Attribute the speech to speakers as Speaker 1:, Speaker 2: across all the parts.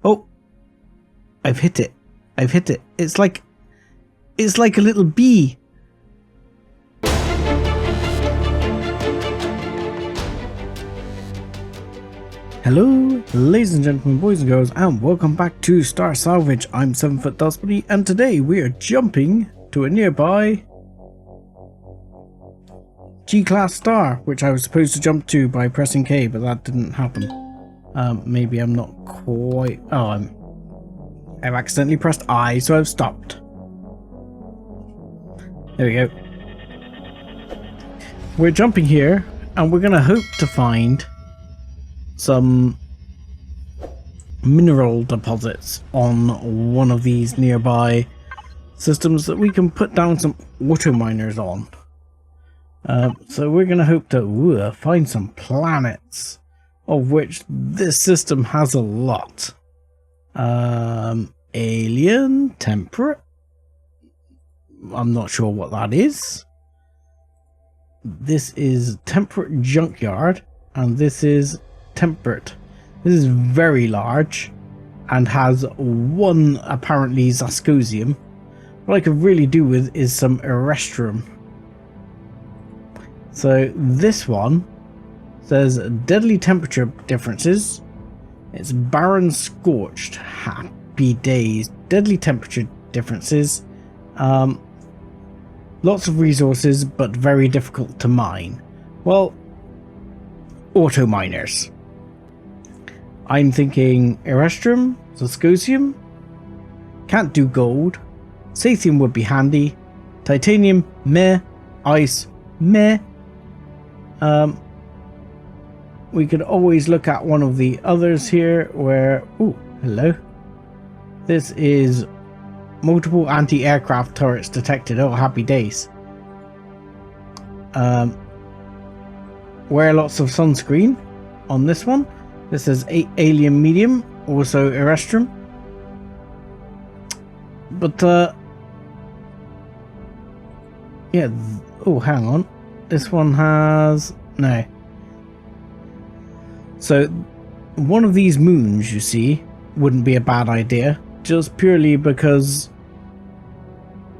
Speaker 1: Oh, I've hit it. I've hit it. It's like a little bee. Hello, ladies and gentlemen, boys and girls, and welcome back to Star Salvage. I'm 7foot Dustbody, and today we are jumping to a nearby G-class star, which I was supposed to jump to by pressing K, but that didn't happen. Maybe I'm not quite... Oh, I've accidentally pressed I, so I've stopped. There we go. We're jumping here, and we're going to hope to find some mineral deposits on one of these nearby systems that we can put down some auto miners on. So we're going to hope to find some planets, of which this system has a lot. Alien, temperate. I'm not sure what that is. This is temperate junkyard, and this is temperate. This is very large and has one apparently Zascosium. What I could really do with is some Erestrum. So this one says deadly temperature differences. It's barren scorched. Happy days. Deadly temperature differences. Lots of resources, but very difficult to mine. Well, auto miners. I'm thinking Erestrum, Zascosium, can't do gold, Sathium would be handy, Titanium, meh, Ice, meh. We could always look at one of the others here where, ooh, hello. This is multiple anti-aircraft turrets detected, oh happy days. Wear lots of sunscreen on this one. This is alien medium, also Erestrum. But yeah, oh hang on, this one has no. So one of these moons, you see, wouldn't be a bad idea, just purely because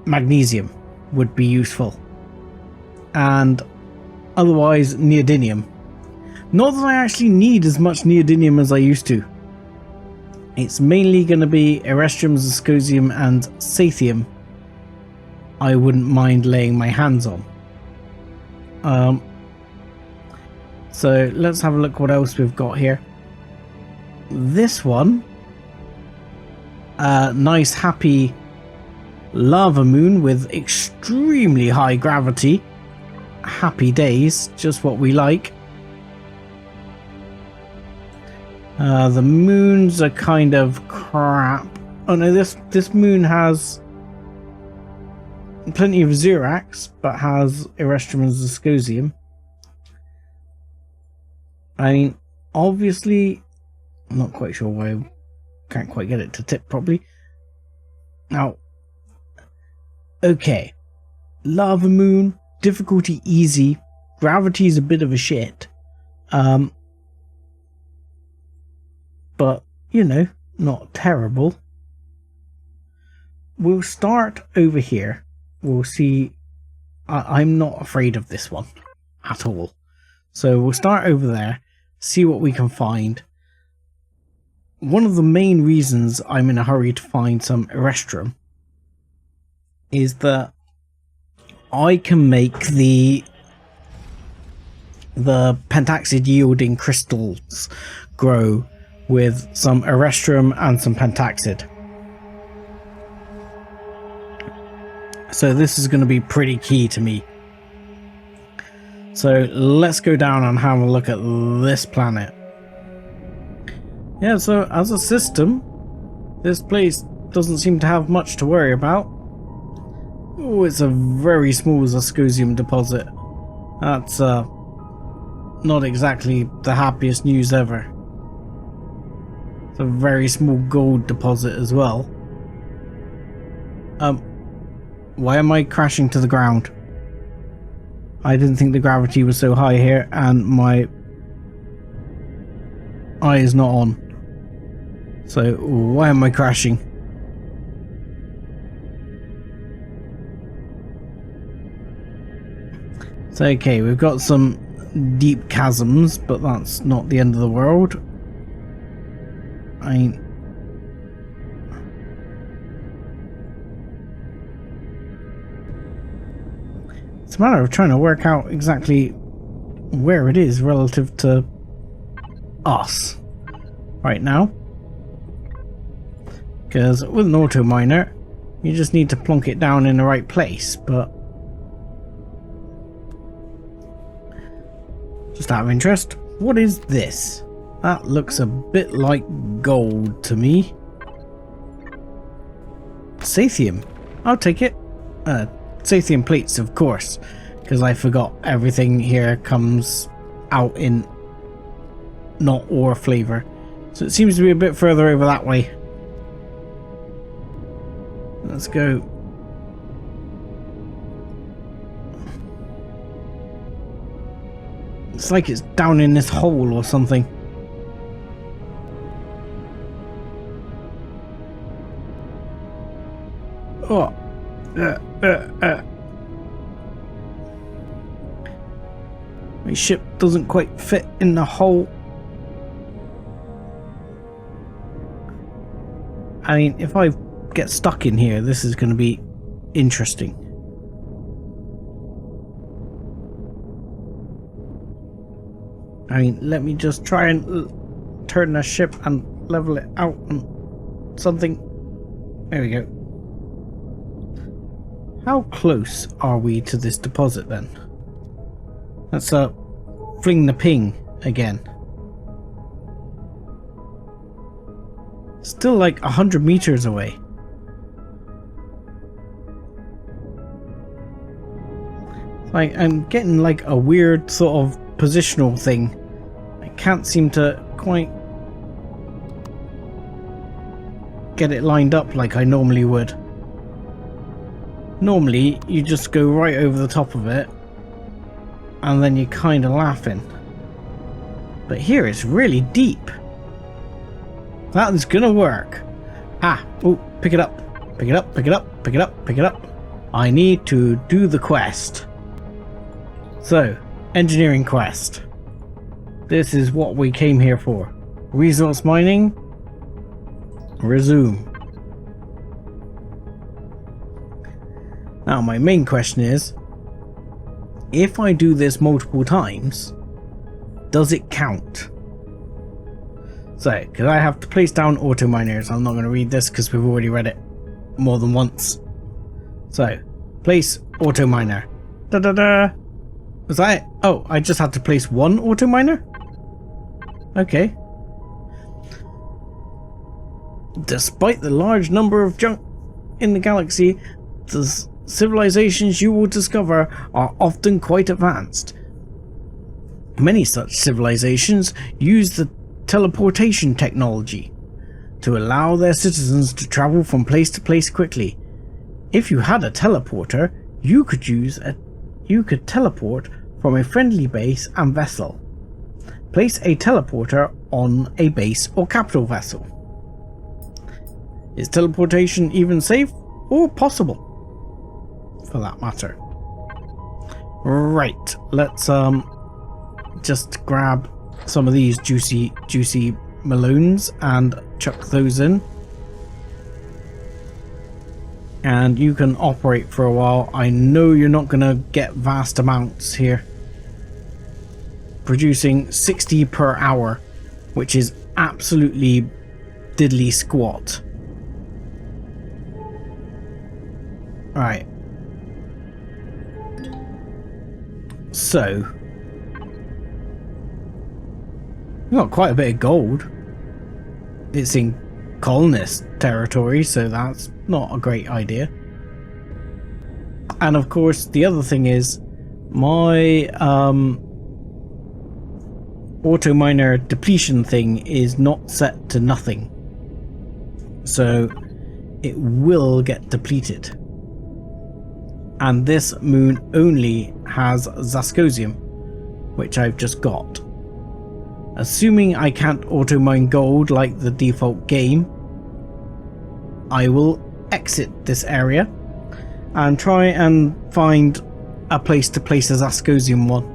Speaker 1: magnesium would be useful, and otherwise neodymium. Not that I actually need as much neodymium as I used to. It's mainly going to be Erestrum, Zascosium and Sathium I wouldn't mind laying my hands on. So let's have a look what else we've got here. This one, nice happy lava moon with extremely high gravity. Happy days, just what we like. The moons are kind of crap. Oh no, this moon has plenty of Xerax, but has Erestrum and Zascosium. I mean, obviously, I'm not quite sure why I can't quite get it to tip properly. Now, okay, lava moon, difficulty easy, gravity is a bit of a shit. But, you know, not terrible. We'll start over here. We'll see. I'm not afraid of this one at all. So we'll start over there, see what we can find. One of the main reasons I'm in a hurry to find some Erestrum is that I can make the pentaxid yielding crystals grow with some Erestrum and some pentaxid. So this is going to be pretty key to me. So let's go down and have a look at this planet. Yeah, so as a system, this place doesn't seem to have much to worry about. Oh, it's a very small Zascosium deposit. That's not exactly the happiest news ever. It's a very small gold deposit as well. Why am I crashing to the ground? I didn't think the gravity was so high here, and my eye is not on. So why am I crashing? So okay, we've got some deep chasms, but that's not the end of the world. It's a matter of trying to work out exactly where it is relative to us right now. Because with an auto miner, you just need to plonk it down in the right place, but just out of interest, what is this? That looks a bit like gold to me. Sathium. I'll take it. Sathium plates, of course, because I forgot everything here comes out in not ore flavor. So it seems to be a bit further over that way. Let's go. It's like it's down in this hole or something. Oh. My ship doesn't quite fit in the hole. I mean, if I get stuck in here, this is going to be interesting. I mean, let me just try and turn the ship and level it out on something. There we go. How close are we to this deposit then? Let's fling the ping again. Still like 100 meters away. Like, I'm getting like a weird sort of positional thing. I can't seem to quite get it lined up like I normally would. Normally, you just go right over the top of it, and then you're kind of laughing. But here it's really deep. That is gonna work. Ah, oh, pick it up. Pick it up, pick it up, pick it up, pick it up. I need to do the quest. So, engineering quest. This is what we came here for. Resource mining. Resume. Now my main question is, if I do this multiple times, does it count? So, because I have to place down auto miners, I'm not going to read this because we've already read it more than once. So, place auto miner. Da da da. Was that it? Oh, I just had to place one auto miner? Okay. Despite the large number of junk in the galaxy, the civilizations you will discover are often quite advanced. Many such civilizations use the teleportation technology to allow their citizens to travel from place to place quickly. If you had a teleporter, you could teleport from a friendly base and vessel. Place a teleporter on a base or capital vessel. Is teleportation even safe or possible? For that matter. Right, let's just grab some of these juicy melones and chuck those in. And you can operate for a while. I know you're not gonna get vast amounts here. Producing 60 per hour, which is absolutely diddly squat. Right. So, we've got quite a bit of gold. It's in colonist territory, so that's not a great idea. And of course, the other thing is, my auto miner depletion thing is not set to nothing. So, it will get depleted. And this moon only has Zascosium, which I've just got. assuming I can't auto mine gold like the default game, I will exit this area and try and find a place to place a Zascosium one.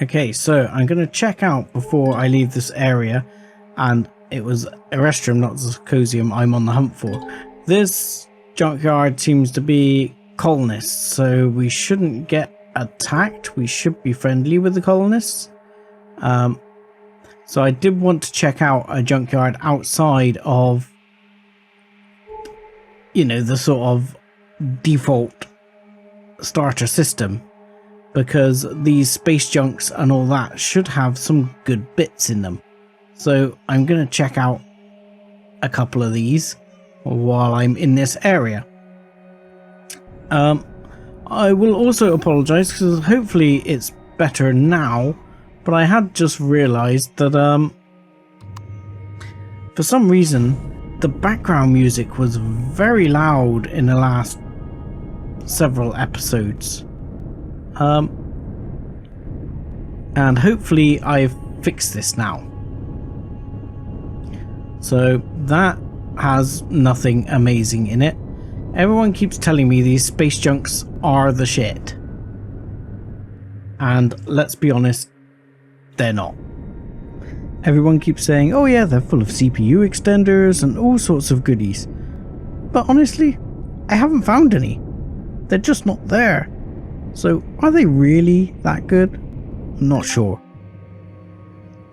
Speaker 1: Okay, so I'm going to check out before I leave this area, and it was Erestrum, not Zascosium, I'm on the hunt for. This junkyard seems to be colonists, so we shouldn't get attacked. We should be friendly with the colonists. So I did want to check out a junkyard outside of, you know, the sort of default starter system, because these space junks and all that should have some good bits in them. So I'm going to check out a couple of these while I'm in this area. I will also apologise because hopefully it's better now, but I had just realised that for some reason the background music was very loud in the last several episodes. And hopefully I've fixed this now. So that has nothing amazing in it. Everyone keeps telling me these space junks are the shit. And let's be honest, they're not. Everyone keeps saying, oh yeah, they're full of CPU extenders and all sorts of goodies. But honestly, I haven't found any. They're just not there. So are they really that good? I'm not sure.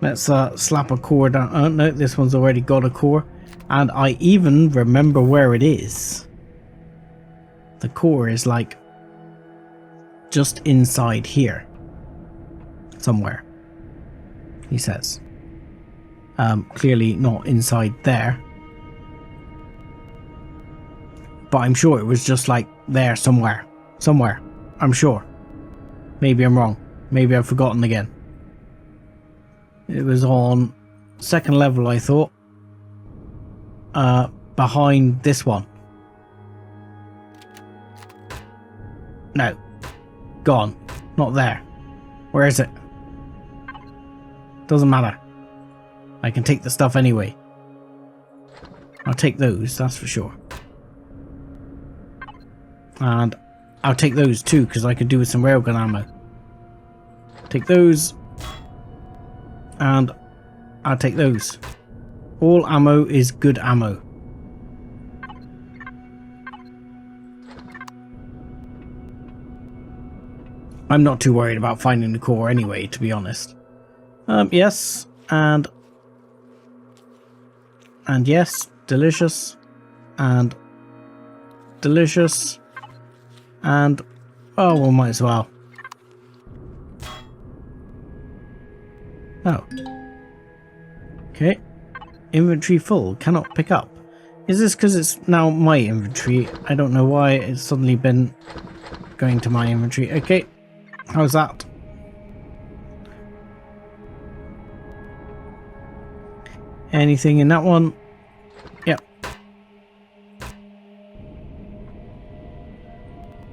Speaker 1: Let's slap a core down. Oh no, this one's already got a core. And I even remember where it is. The core is like just inside here. Somewhere, he says. Clearly not inside there. But I'm sure it was just like there somewhere. Somewhere. I'm sure. Maybe I'm wrong. Maybe I've forgotten again. It was on second level, I thought. Behind this one. No. Gone. Not there. Where is it? Doesn't matter. I can take the stuff anyway. I'll take those, that's for sure. And I'll take those too, because I could do with some railgun ammo. Take those. And I'll take those. All ammo is good ammo. I'm not too worried about finding the core anyway, to be honest. Yes, and yes, delicious, and delicious, and oh, well, might as well. Oh. Okay. Inventory full, cannot pick up. Is this because it's now my inventory? I don't know why it's suddenly been going to my inventory. Okay. How's that? Anything in that one? Yep.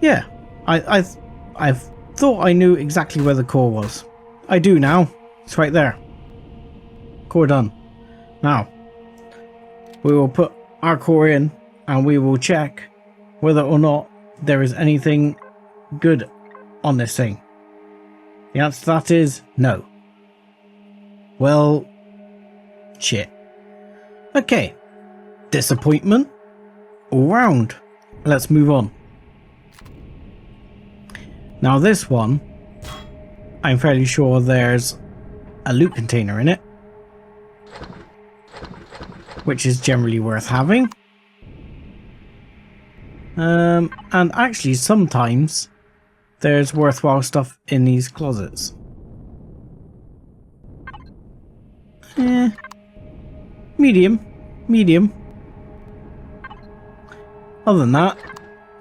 Speaker 1: Yeah. I thought I knew exactly where the core was. I do now. It's right there. Core done. Now, we will put our core in and we will check whether or not there is anything good on this thing. The answer to that is no. Well, shit. Okay. Disappointment all round. Let's move on. Now this one, I'm fairly sure there's a loot container in it, which is generally worth having. And actually sometimes there's worthwhile stuff in these closets. Medium. Other than that,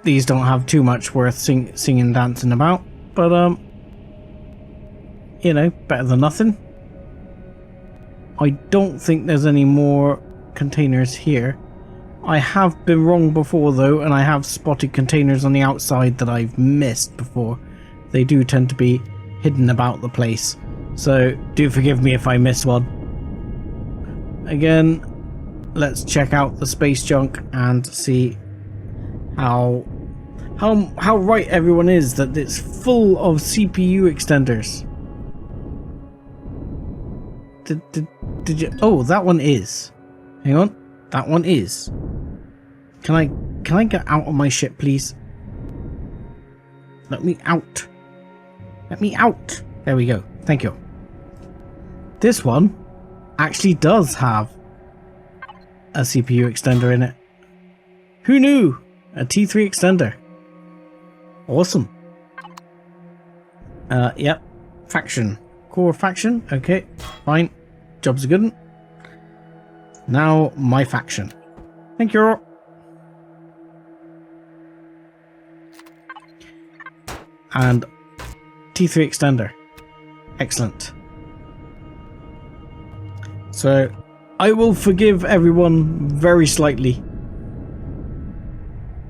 Speaker 1: these don't have too much worth singing, dancing about, but you know, better than nothing. I don't think there's any more containers here. I have been wrong before though, and I have spotted containers on the outside that I've missed before. They do tend to be hidden about the place. So do forgive me if I miss one. Again, let's check out the space junk and see how right everyone is that it's full of CPU extenders. Did you? Oh, that one is. Hang on, that one is. Can I get out of my ship, please? Let me out. Let me out. There we go. Thank you. This one actually does have a CPU extender in it. Who knew? A T3 extender. Awesome. Yep. Faction. Core faction. Okay. Fine. Job's a good one. Now my faction. Thank you. And T3 extender. Excellent. So I will forgive everyone very slightly,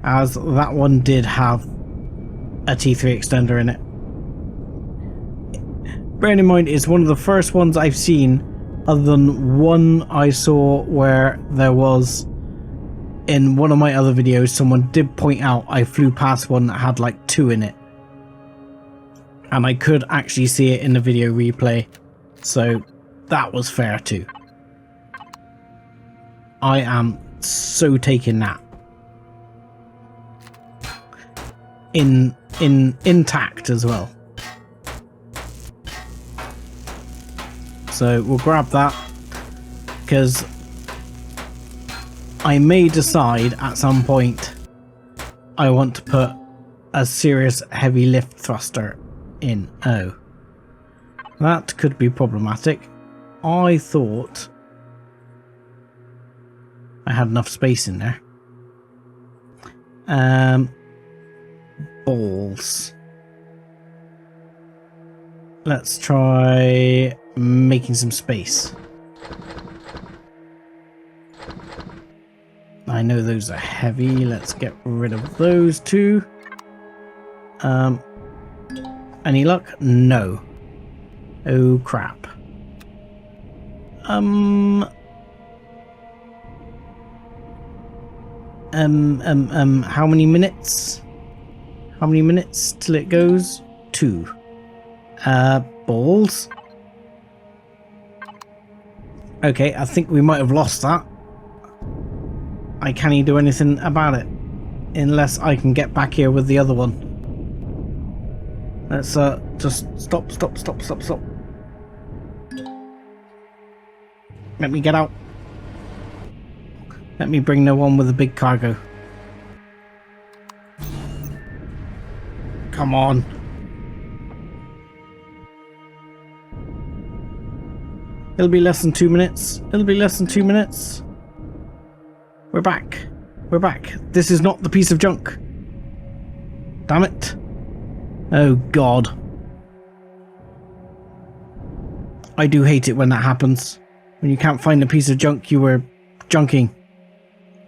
Speaker 1: as that one did have a T3 extender in it. Bearing in mind, it's one of the first ones I've seen, other than one I saw where there was, in one of my other videos, someone did point out I flew past one that had like 2 in it. And I could actually see it in the video replay, so that was fair too. I am so taking that. Intact as well. So we'll grab that, because I may decide at some point I want to put a serious heavy lift thruster in. Oh, that could be problematic. I thought I had enough space in there. Balls. Let's try making some space. I know those are heavy. Let's get rid of those 2. Any luck? No. Oh crap. How many minutes? How many minutes till it goes? 2. Balls. Okay, I think we might have lost that. I can't do anything about it unless I can get back here with the other one. Let's just stop. Let me get out. Let me bring the one with the big cargo. Come on. It'll be less than 2 minutes. It'll be less than 2 minutes. We're back. We're back. This is not the piece of junk. Damn it. Oh God. I do hate it when that happens. When you can't find a piece of junk you were junking.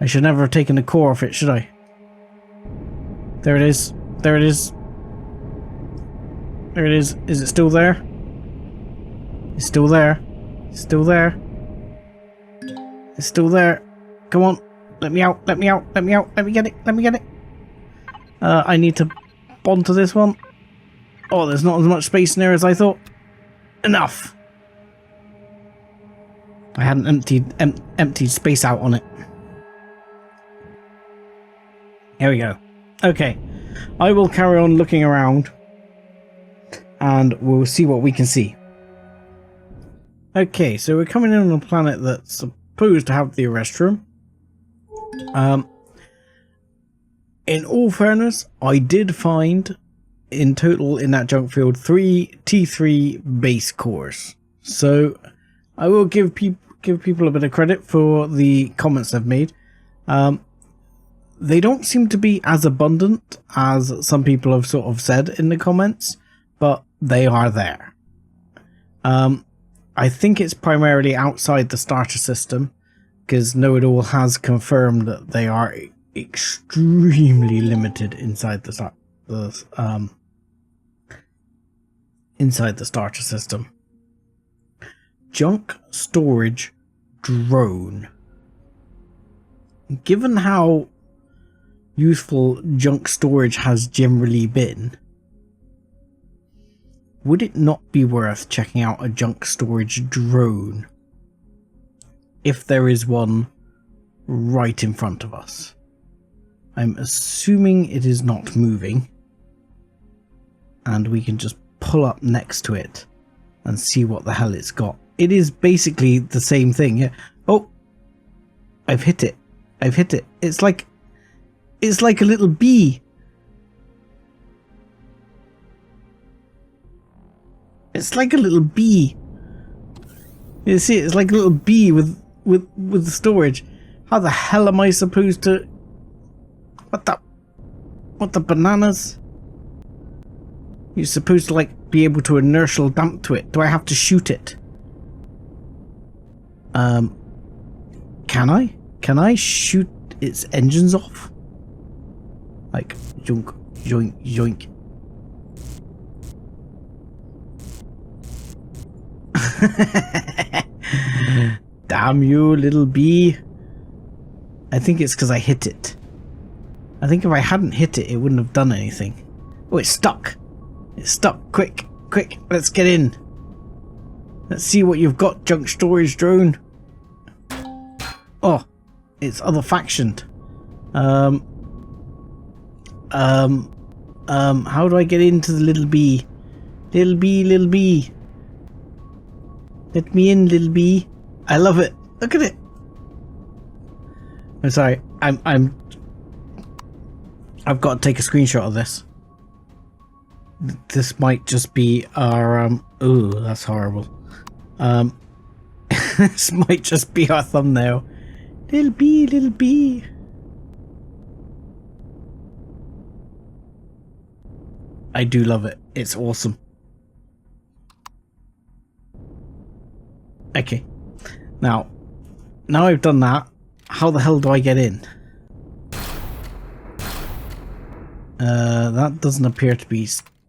Speaker 1: I should never have taken the core off it, should I? There it is. There it is. There it is. Is it still there? It's still there. It's still there. It's still there. Come on. Let me out. Let me out. Let me out. Let me get it. Let me get it. I need to bond to this one. Oh, there's not as much space in there as I thought. Enough. I hadn't emptied space out on it. Here we go. Okay. I will carry on looking around and we'll see what we can see. Okay, so we're coming in on a planet that's supposed to have the arrest room. In all fairness, I did find in total in that junk field 3 T3 base cores. So I will give people a bit of credit for the comments they've made. They don't seem to be as abundant as some people have sort of said in the comments, but they are there. I think it's primarily outside the starter system, because KnowItAll has confirmed that they are extremely limited inside the starter system. junk storage drone. Given how useful junk storage has generally been, would it not be worth checking out a junk storage drone if there is one right in front of us? I'm assuming it is not moving, and we can just pull up next to it and see what the hell it's got. It is basically the same thing. Yeah. Oh, I've hit it. I've hit it. It's like a little bee. It's like a little bee. You see, it's like a little bee with the storage. How the hell am I supposed to? What the bananas? You're supposed to like be able to inertial damp to it. Do I have to shoot it? Can I? Can I shoot its engines off? Like yoink, yoink, yoink. Damn you, little bee. I think it's because I hit it. I think if I hadn't hit it, it wouldn't have done anything. Oh, it's stuck. It's stuck. Quick, quick, let's get in. Let's see what you've got, junk storage drone. Oh, it's other factioned. How do I get into the little bee? Little bee, little bee. Let me in, little bee. I love it. Look at it. I'm sorry. I've got to take a screenshot of this. This might just be our ooh, that's horrible. This might just be our thumbnail. Little bee, little bee. I do love it. It's awesome. Okay. Now I've done that, how the hell do I get in? That doesn't appear to be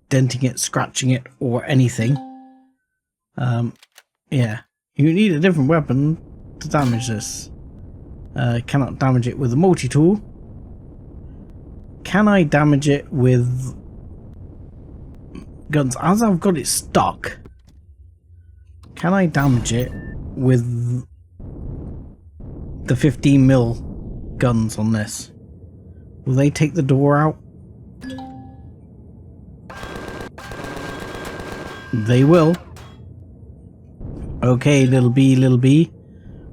Speaker 1: denting it, scratching it, or anything. Yeah. You need a different weapon to damage this. Cannot damage it with a multi-tool. Can I damage it with guns? As I've got it stuck, can I damage it with the 15mm guns on this? Will they take the door out? They will. Okay, little bee, little bee.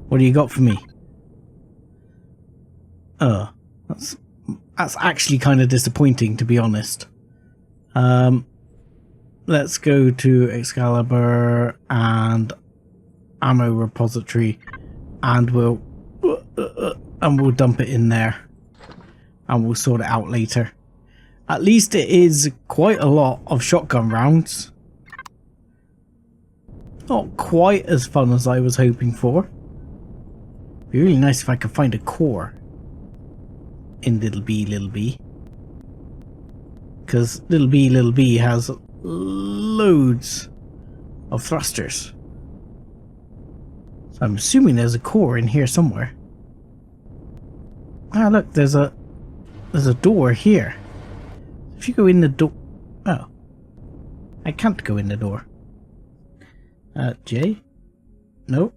Speaker 1: What do you got for me? That's actually kind of disappointing, to be honest. Let's go to Excalibur and ammo repository, and we'll dump it in there, and we'll sort it out later. At least it is quite a lot of shotgun rounds. Not quite as fun as I was hoping for. Be really nice if I could find a core in Little Bee, because Little Bee has loads of thrusters. So I'm assuming there's a core in here somewhere. Ah, look, there's a door here. If you go in the door... Oh. I can't go in the door. J? No.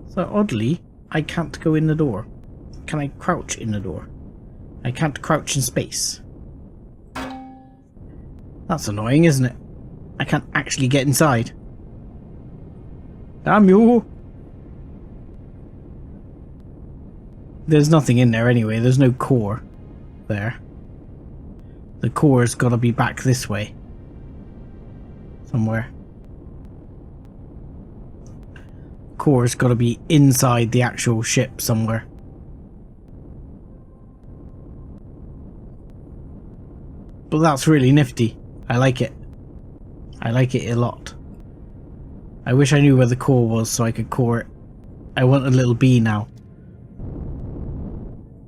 Speaker 1: So oddly, I can't go in the door. Can I crouch in the door? I can't crouch in space. That's annoying, isn't it? I can't actually get inside. Damn you! There's nothing in there anyway. There's no core there. The core's got to be back this way. Somewhere. Core's got to be inside the actual ship somewhere. But that's really nifty. I like it. I like it a lot. I wish I knew where the core was so I could core it. I want a little bee now.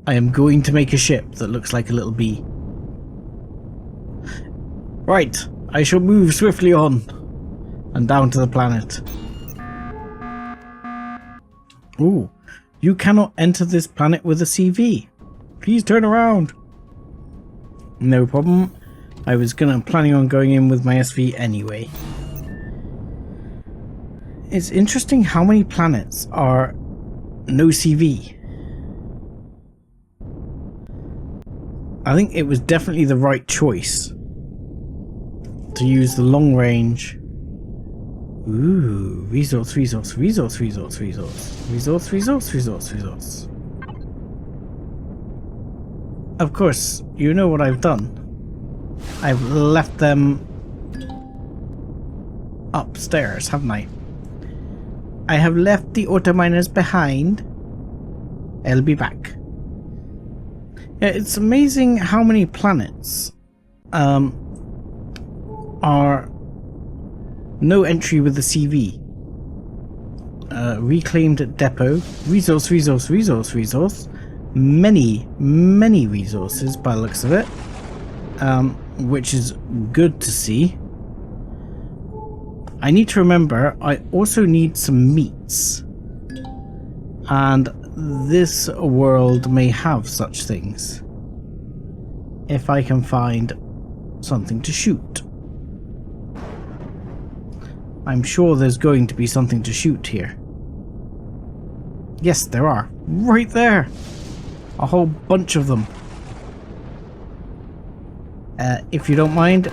Speaker 1: I am going to make a ship that looks like a little bee. Right, I shall move swiftly on. and down to the planet. Ooh, you cannot enter this planet with a CV. Please turn around. No problem. I was planning on going in with my SV anyway. It's interesting how many planets are no CV. I think it was definitely the right choice to use the long range. Ooh, resource. Of course, you know what I've done. I've left them upstairs, haven't I? I have left the auto miners behind. I'll be back. Yeah, it's amazing how many planets are no entry with the CV. Reclaimed depot. Resource. Many resources by the looks of it. Which is good to see. I need to remember, I also need some meats. And this world may have such things. If I can find something to shoot. I'm sure there's going to be something to shoot here. Yes, there are. Right there! A whole bunch of them. If you don't mind,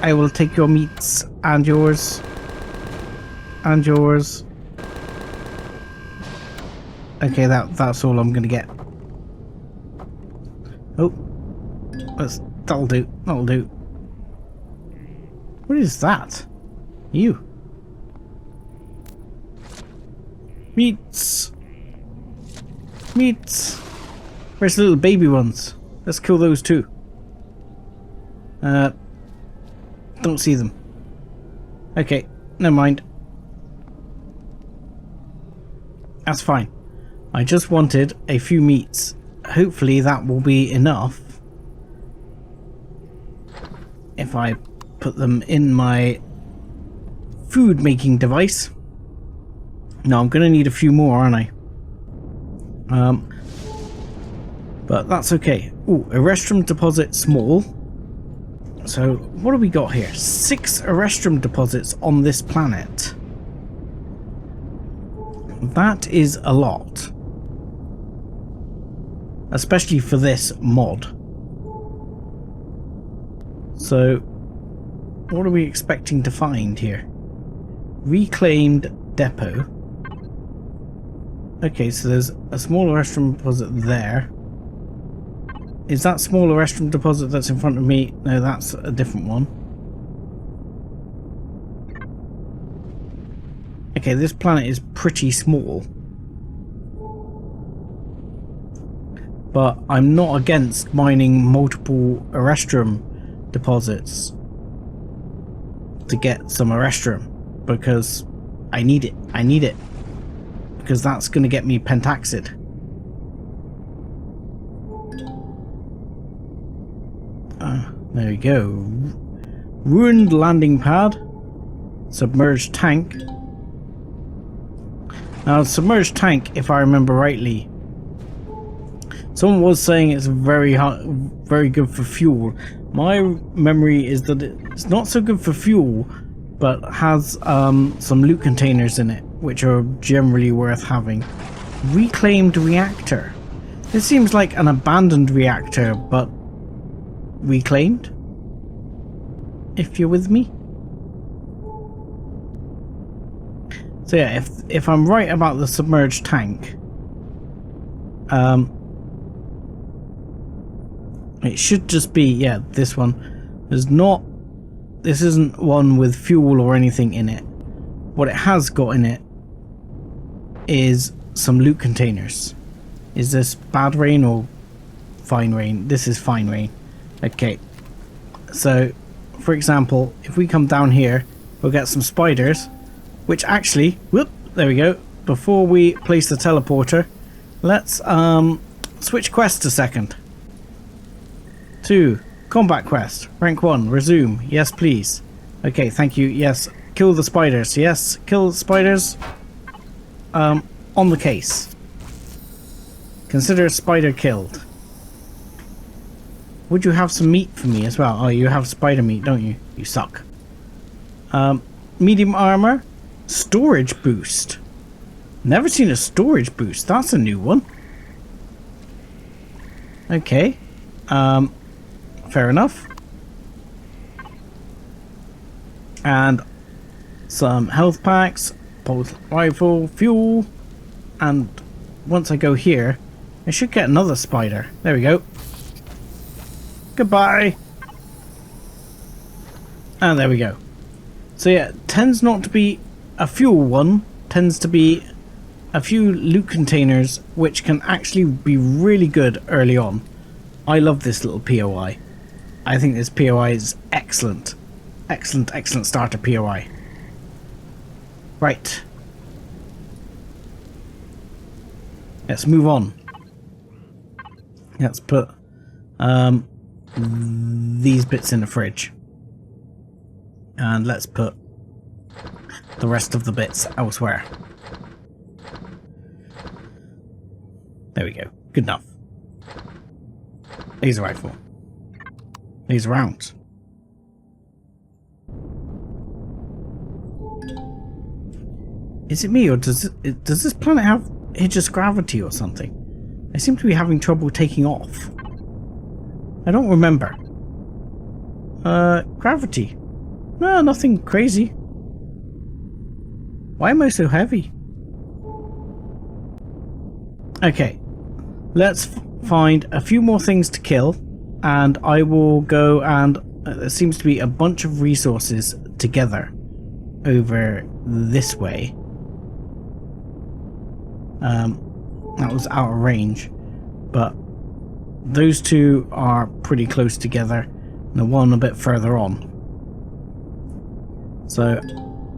Speaker 1: I will take your meats and yours. And yours. Okay, that's all I'm gonna get. Oh. That'll do. That'll do. What is that? You. Meats. Meats. Where's the little baby ones? Let's kill those too. Don't see them. Okay, never mind. That's fine. I just wanted a few meats. Hopefully that will be enough. If I put them in my food making device. No, I'm gonna need a few more, aren't I? But that's okay. Ooh, Erestrum deposit small. So what do we got here? 6 Erestrum deposits on this planet. That is a lot. Especially for this mod. So what are we expecting to find here? Reclaimed depot. Okay, so there's a small Erestrum deposit there. Is that small Erestrum deposit that's in front of me? No, that's a different one. Okay, this planet is pretty small. But I'm not against mining multiple Erestrum deposits to get some Erestrum, because I need it. I need it. Because that's going to get me pentaxid. There we go. Ruined landing pad. Submerged tank. Now, submerged tank, if I remember rightly, someone was saying it's very good for fuel. My memory is that it's not so good for fuel, but has some loot containers in it, which are generally worth having. Reclaimed reactor. This seems like an abandoned reactor, but reclaimed, if you're with me. So yeah, if I'm right about the submerged tank, it should just be, yeah, this one. This isn't one with fuel or anything in it. What it has got in it is some loot containers. Is this bad rain or fine rain? This is fine rain. Okay, so for example, if we come down here, we'll get some spiders, which actually, whoop, there we go. Before we place the teleporter, let's switch quest a second. 2, combat quest, rank 1, resume, yes please. Okay, thank you, yes, Kill the spiders. Yes, kill the spiders. On the case. Consider spider killed. Would you have some meat for me as well? Oh, you have spider meat, don't you? You suck. Medium armor. Storage boost. Never seen a storage boost. That's a new one. Okay. Fair enough. And some health packs, pulse rifle, fuel, and once I go here, I should get another spider. There we go. Goodbye. And there we go. So yeah, tends not to be a fuel one, tends to be a few loot containers which can actually be really good early on. I love this little POI. I think this POI is excellent. Excellent, excellent starter POI. Right. Let's move on. Let's put these bits in the fridge. And let's put the rest of the bits elsewhere. There we go. Good enough. Laser rifle. Laser rounds. Is it me, or does this planet have Hydrous gravity or something? I seem to be having trouble taking off. I don't remember. Gravity. No, nothing crazy. Why am I so heavy? Okay. Let's find a few more things to kill, and I will go and there seems to be a bunch of resources together over this way. That was out of range, but those two are pretty close together, and the one a bit further on. So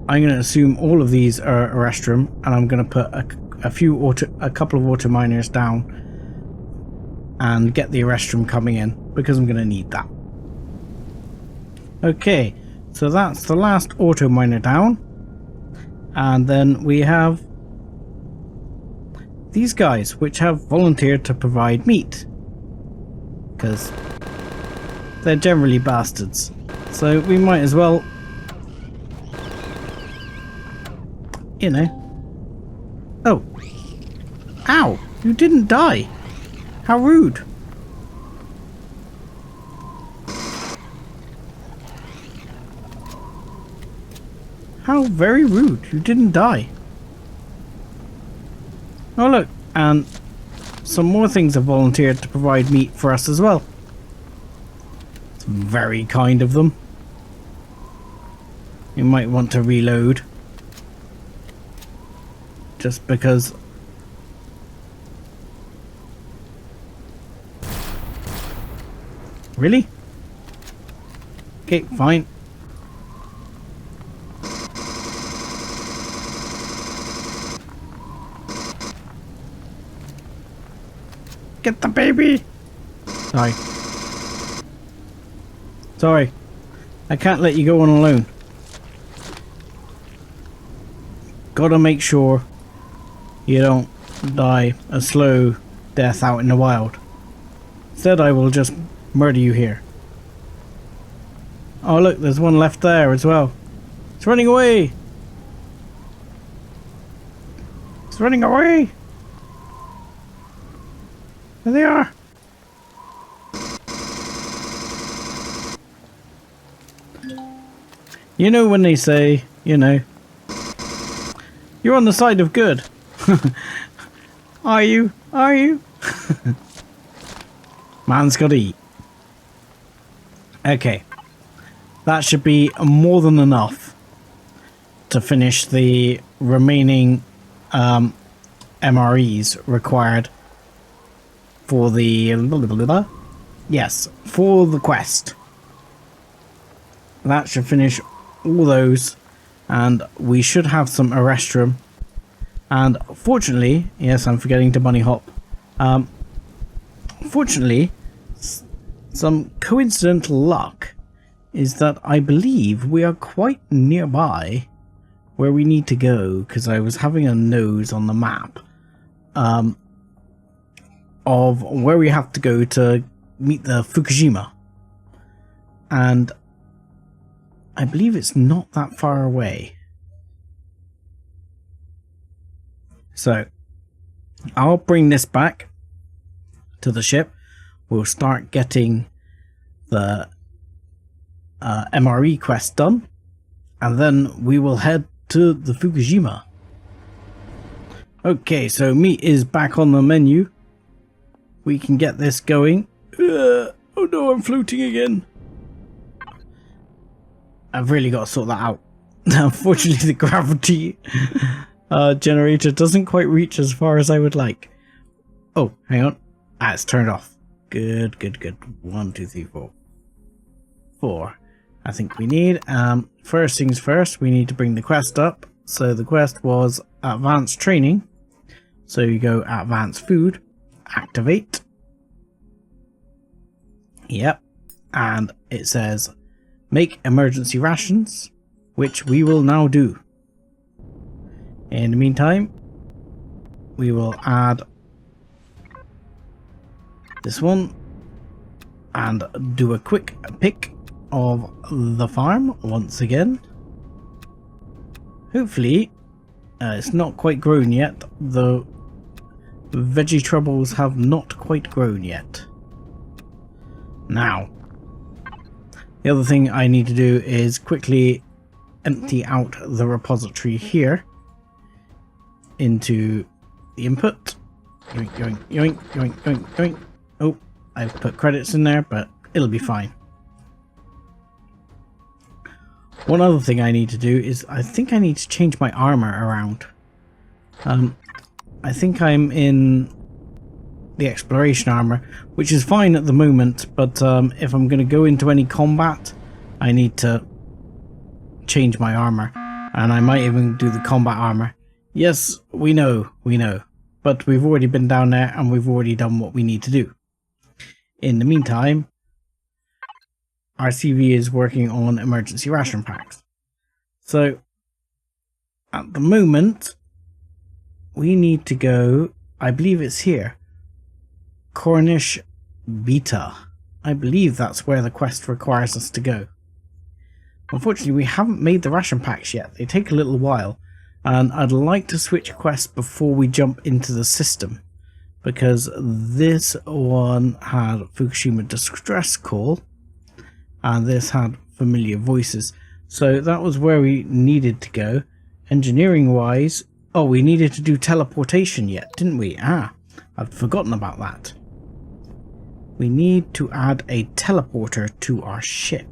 Speaker 1: I'm going to assume all of these are Erestrum, and I'm going to put a couple of auto miners down and get the Erestrum coming in, because I'm going to need that. Okay, so that's the last auto miner down, and then we have these guys, which have volunteered to provide meat, because they're generally bastards, so we might as well, you know. Oh, ow, you didn't die. How rude. How very rude. You didn't die. Oh look, and some more things have volunteered to provide meat for us as well. It's very kind of them. You might want to reload. Just because... Really? Okay, fine. Get the baby! Sorry. Sorry. I can't let you go on alone. Gotta make sure you don't die a slow death out in the wild. Instead, I will just murder you here. Oh look, there's one left there as well. It's running away! It's running away! There they are! You know when they say, you know, you're on the side of good. Are you? Are you? Man's gotta eat. Okay. That should be more than enough to finish the remaining MREs required for the... Yes, for the quest. That should finish all those, and we should have some Erestrum. And fortunately, yes, I'm forgetting to bunny hop. Fortunately, some coincidental luck is that I believe we are quite nearby where we need to go, because I was having a nose on the map of where we have to go to meet the Fukushima. And I believe it's not that far away. So I'll bring this back to the ship. We'll start getting the MRE quest done, and then we will head to the Fukushima. Okay, so meat is back on the menu. We can get this going. Oh no, I'm floating again. I've really got to sort that out. Unfortunately, the gravity generator doesn't quite reach as far as I would like. Oh, hang on. Ah, it's turned off. Good, good, good. 1, 2, 3, 4. 4. I think we need. First things first, we need to bring the quest up. So the quest was advanced training. So you go advanced food, activate. Yep. And it says make emergency rations, which we will now do. In the meantime, we will add this one and do a quick pick of the farm once again. Hopefully, it's not quite grown yet. The veggie troubles have not quite grown yet. Now, the other thing I need to do is quickly empty out the repository here into the input. Yoink, yoink, yoink, yoink, yoink, yoink. Oh, I've put credits in there, but it'll be fine. One other thing I need to do is I think I need to change my armor around. I think I'm in the exploration armor, which is fine at the moment, but if I'm going to go into any combat, I need to change my armor, and I might even do the combat armor. Yes, we know, but we've already been down there and we've already done what we need to do. In the meantime, our CV is working on emergency ration packs. So, at the moment, we need to go, I believe it's here, Cornish Beta. I believe that's where the quest requires us to go. Unfortunately, we haven't made the ration packs yet. They take a little while, and I'd like to switch quests before we jump into the system, because this one had Fukushima Distress Call, and this had Familiar Voices. So that was where we needed to go. Engineering wise, oh, we needed to do teleportation yet, didn't we? Ah, I'd forgotten about that. We need to add a teleporter to our ship.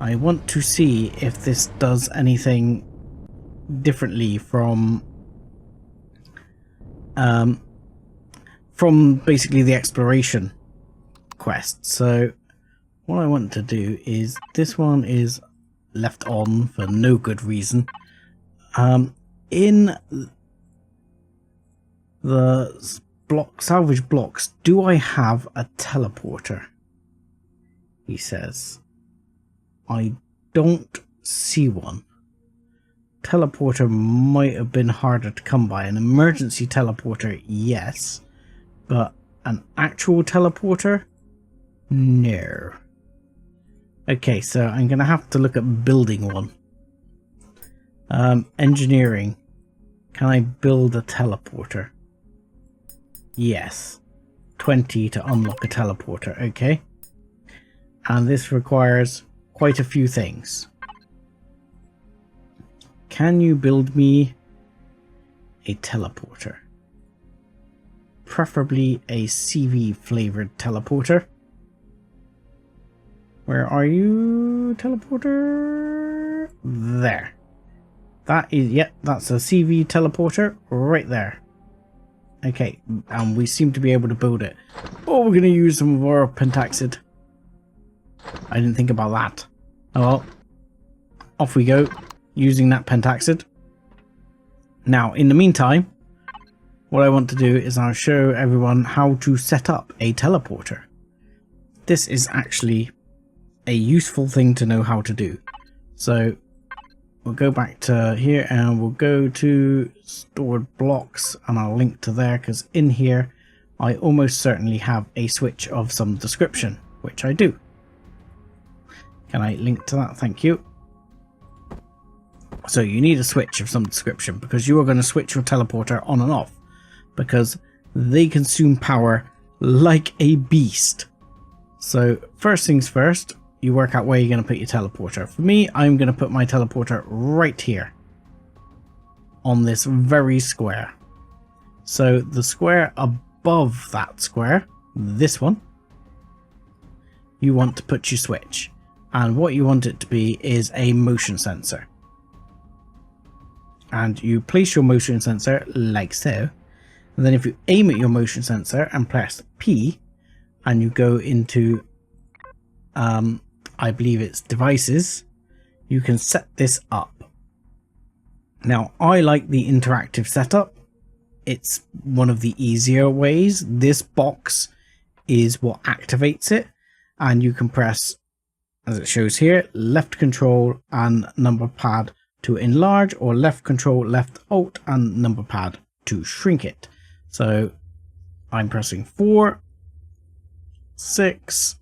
Speaker 1: I want to see if this does anything differently from basically the exploration quest. So what I want to do is, this one is left on for no good reason. In the salvage blocks, do I have a teleporter? He says. I don't see one. Teleporter might have been harder to come by. An emergency teleporter, yes. But an actual teleporter? No. Okay, so I'm going to have to look at building one. Engineering. Can I build a teleporter? Yes. 20 to unlock a teleporter, okay. And this requires quite a few things. Can you build me a teleporter? Preferably a CV flavored teleporter. Where are you, teleporter? There. That is, yep, that's a CV teleporter right there. Okay, and we seem to be able to build it. Oh, we're going to use some of our pentaxid. I didn't think about that. Oh well, off we go, using that pentaxid. Now, in the meantime, what I want to do is I'll show everyone how to set up a teleporter. This is actually a useful thing to know how to do. So, we'll go back to here and we'll go to stored blocks, and I'll link to there because in here I almost certainly have a switch of some description, which I do. Can I link to that? Thank you. So you need a switch of some description because you are going to switch your teleporter on and off because they consume power like a beast. So first things first, you work out where you're going to put your teleporter. For me, I'm going to put my teleporter right here on this very square. So the square above that square, this one, you want to put your switch. And what you want it to be is a motion sensor. And you place your motion sensor like so. And then if you aim at your motion sensor and press P, and you go into, I believe it's devices, you can set this up. Now, I like the interactive setup. It's one of the easier ways. This box is what activates it, and you can press, as it shows here, left control and number pad to enlarge, or left control, left alt and number pad to shrink it. So I'm pressing 4, 6,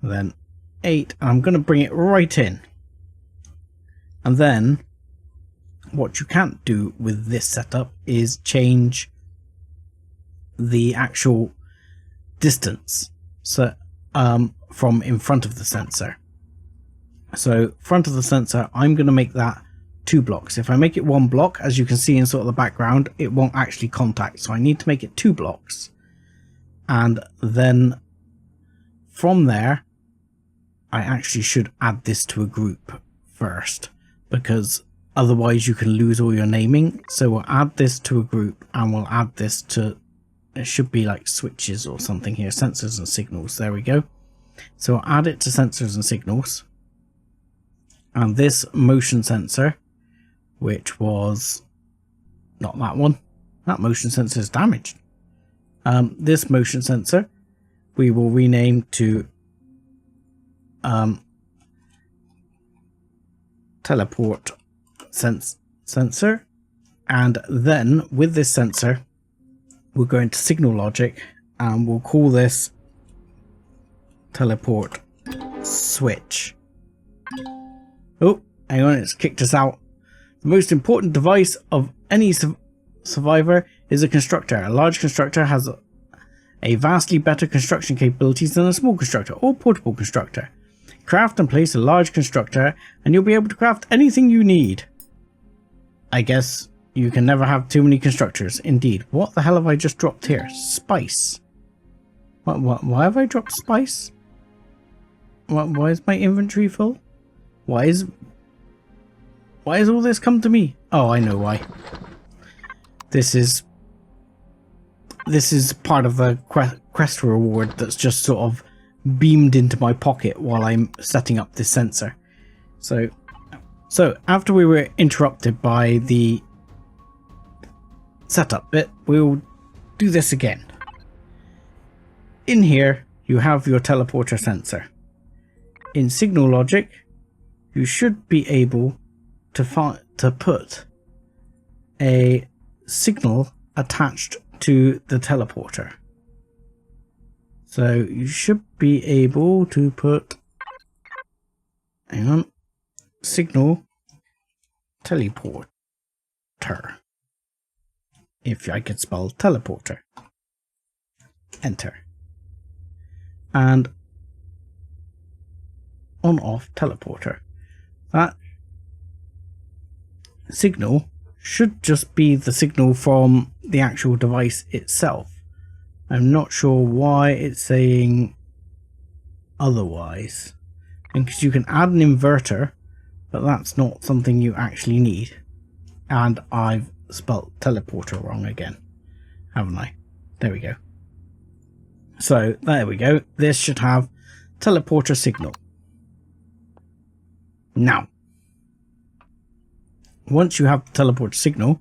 Speaker 1: then 8, and I'm going to bring it right in. And then what you can't do with this setup is change the actual distance, so from in front of the sensor. So front of the sensor, I'm going to make that 2 blocks. If I make it 1 block, as you can see in sort of the background, it won't actually contact. So I need to make it 2 blocks. And then from there, I actually should add this to a group first, because otherwise you can lose all your naming. So we'll add this to a group, and we'll add this to, it should be like switches or something here, sensors and signals. There we go. So I'll add it to sensors and signals. And this motion sensor, which was not that one, that motion sensor is damaged. This motion sensor we will rename to teleport sensor, and then with this sensor we'll go into signal logic and we'll call this teleport switch. Oh, hang on, it's kicked us out. The most important device of any survivor is a constructor. A large constructor has a vastly better construction capabilities than a small constructor or portable constructor. Craft and place a large constructor and you'll be able to craft anything you need. I guess you can never have too many constructors. Indeed. What the hell have I just dropped here? Spice. Why have I dropped spice? Why is my inventory full? Why has all this come to me? Oh, I know why. This is part of the quest reward that's just sort of beamed into my pocket while I'm setting up this sensor. So after we were interrupted by the setup bit, we'll do this again. In here, you have your teleporter sensor. In signal logic, you should be able to put a signal attached to the teleporter. So you should be able to put, hang on, signal teleporter, if I could spell teleporter. Enter. And on off teleporter. That signal should just be the signal from the actual device itself. I'm not sure why it's saying otherwise. And because you can add an inverter, but that's not something you actually need. And I've spelt teleporter wrong again, haven't I? There we go. So there we go. This should have teleporter signal. Now, once you have the teleporter signal,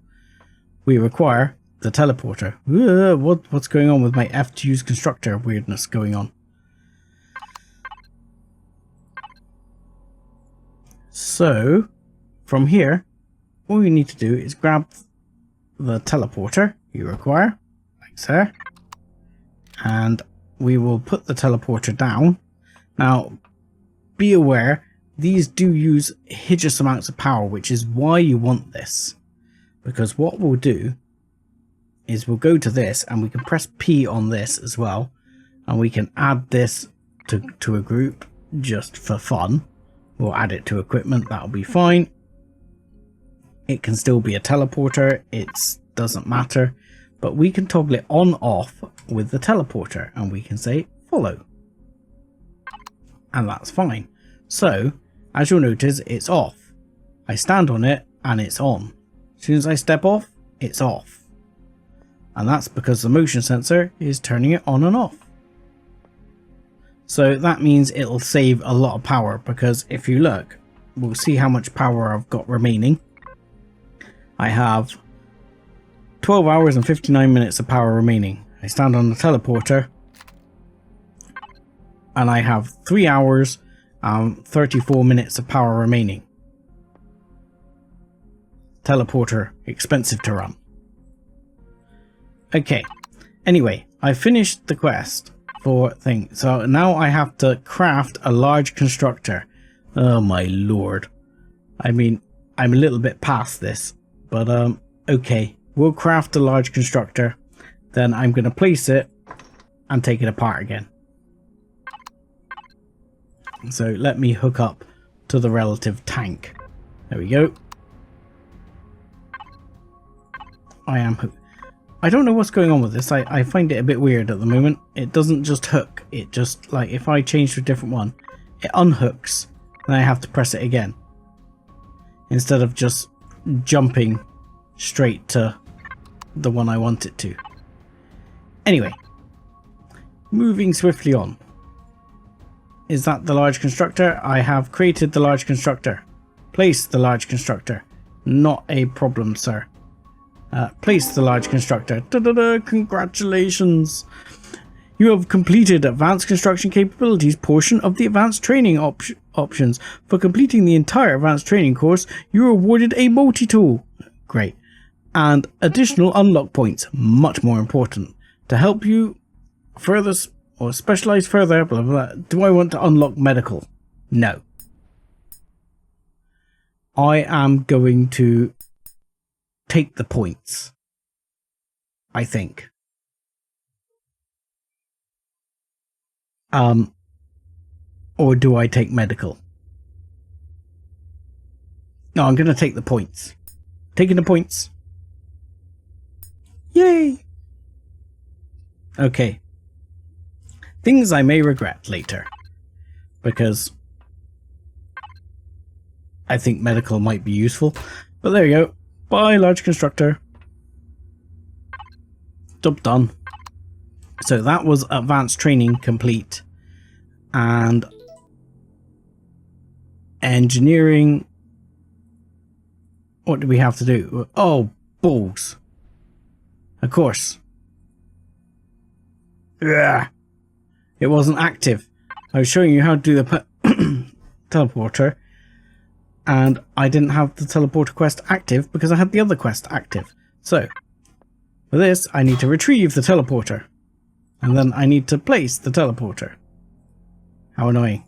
Speaker 1: we require the teleporter. What's going on with my F to use constructor weirdness going on? So, from here, all you need to do is grab the teleporter you require, like so, and we will put the teleporter down. Now, be aware, these do use hideous amounts of power, which is why you want this. Because what we'll do is we'll go to this, and we can press P on this as well, and we can add this to a group just for fun. We'll add it to equipment, that'll be fine. It can still be a teleporter, it doesn't matter, but we can toggle it on off with the teleporter, and we can say follow, and that's fine. So as you'll notice, it's off. I stand on it and it's on. As soon as I step off, it's off, and that's because the motion sensor is turning it on and off. So that means it'll save a lot of power, because if you look, we'll see how much power I've got remaining. I have 12 hours and 59 minutes of power remaining. I stand on the teleporter and I have 3 hours and 34 minutes of power remaining. Teleporter, expensive to run. Okay, anyway, I finished the quest for thing. So now I have to craft a large constructor. Oh my lord. I mean, I'm a little bit past this, but okay. We'll craft a large constructor, then I'm going to place it and take it apart again. So let me hook up to the relative tank. There we go. I don't know what's going on with this. I find it a bit weird at the moment. It doesn't just hook. It just, like, if I change to a different one, it unhooks and I have to press it again, instead of just jumping straight to the one I want it to. Anyway, moving swiftly on. Is that the large constructor? I have created the large constructor. Place the large constructor. Not a problem, sir. Place the large constructor. Congratulations! You have completed Advanced Construction Capabilities portion of the Advanced Training options. For completing the entire Advanced Training course, you are awarded a multi-tool. Great. And additional unlock points, much more important, to help you further or specialize further, blah, blah, blah. Do I want to unlock medical? No. I am going to take the points, I think. Or do I take medical? No, I'm going to take the points. Taking the points. Yay! Okay. Things I may regret later, because I think medical might be useful. But there you go. Bye, large constructor. Job done. So that was advanced training complete. And engineering. What do we have to do? Oh, balls. Of course. Ugh. It wasn't active. I was showing you how to do the teleporter, and I didn't have the teleporter quest active because I had the other quest active. So, for this, I need to retrieve the teleporter, and then I need to place the teleporter. How annoying.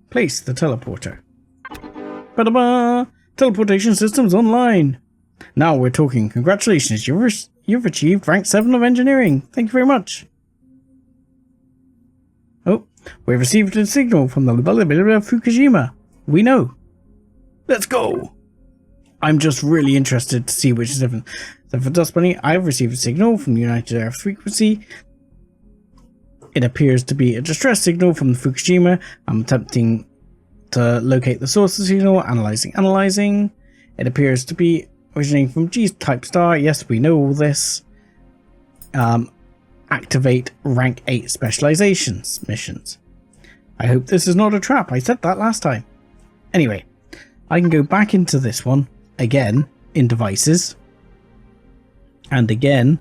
Speaker 1: Place the teleporter. Ba-da-ba! Teleportation systems online. Now we're talking. Congratulations, you've achieved rank 7 of engineering. Thank you very much. Oh, we've received a signal from the Fukushima. We know. Let's go. I'm just really interested to see which is different. So for Dust Bunny, I've received a signal from the United Earth Frequency. It appears to be a distress signal from the Fukushima. I'm attempting to locate the source of the signal. Analyzing. It appears to be originating from G-type star. Yes, we know all this. Activate rank 8 specializations missions. I hope this is not a trap. I said that last time. Anyway, I can go back into this one again in devices, and again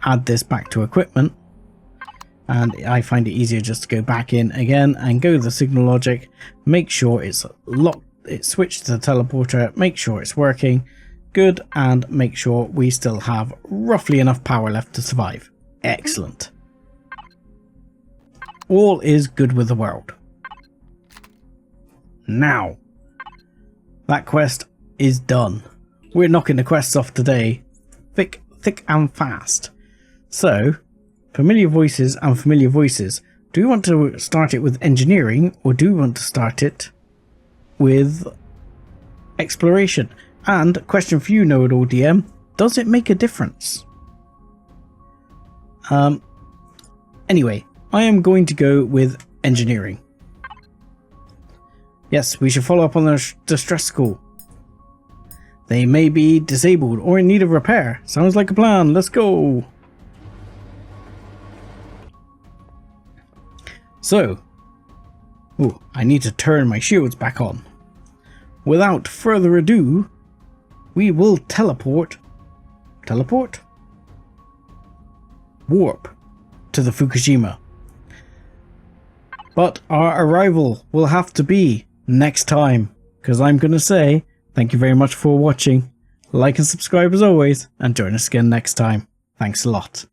Speaker 1: add this back to equipment, and I find it easier just to go back in again and go the signal logic, make sure it's locked, it's switched to the teleporter, make sure it's working good, and make sure we still have roughly enough power left to survive. Excellent. All is good with the world. Now, that quest is done. We're knocking the quests off today thick and fast. So, familiar voices and familiar voices. Do we want to start it with engineering, or do we want to start it with exploration? And question for you, KnowItALLDM, does it make a difference? Anyway, I am going to go with engineering. Yes, we should follow up on the distress school. They may be disabled or in need of repair. Sounds like a plan. Let's go. So, I need to turn my shields back on. Without further ado, we will teleport? Warp to the Fukushima. But our arrival will have to be next time, because I'm going to say thank you very much for watching. Like and subscribe as always, and join us again next time. Thanks a lot.